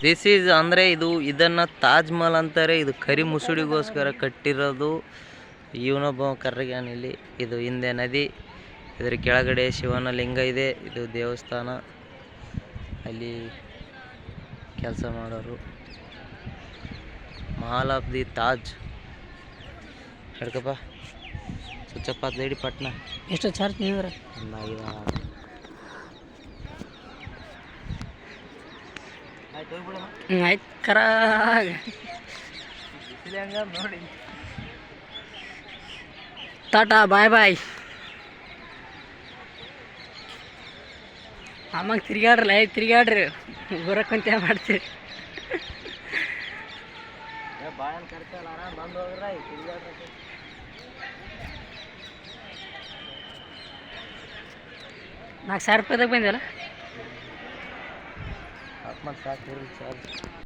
This is ಅಂದರೆ ಇದನ್ನು ತಾಜ್ ಮಹಲ್ ಅಂತಾರೆ. ಇದು ಕರಿ ಮುಸುಡಿಗೋಸ್ಕರ ಕಟ್ಟಿರೋದು. ಇವನೊಬ್ಬ ಕರ್ರಗ್ಯಾನ ಇಲ್ಲಿ. ಇದು ಹಿಂದೆ ನದಿ, ಇದರ ಕೆಳಗಡೆ ಶಿವನ ಲಿಂಗ ಇದೆ. ಇದು ದೇವಸ್ಥಾನ. ಅಲ್ಲಿ ಕೆಲಸ ಮಾಡೋರು. Mahal of the Taj. ಹೇಳ್ಕಪ್ಪ ಸುಚ್ಚಪ್ಪ ಲೇಡಿ ಪಟ್ನ. ಎಷ್ಟು ಚಾರ್ಜ್ ನೀವ್ರ? ಆಯ್ತು ಕರ ನೋಡಿ. ಟಾಟಾ ಬಾಯ್ ಬಾಯ್. ಆಮಾಗ ತಿರ್ಗಾಡ್ರಲ್ಲ, ತಿರ್ಗಾಡ್ರಿ, ಬರಕ್ಕಂತ ಮಾಡ್ತೀರಿ. ಬಾಳನ್ ಕರ್ಸಲ್ಲ, ಆರಾಮ್ ಬಂದು ಹೋಗ್ರ ತಿರ್ಗಾಡ್ರ. $4,000 ಬಂದಿಲ್ಲ. ಸಾಕು ಚಾರ್ಜ್.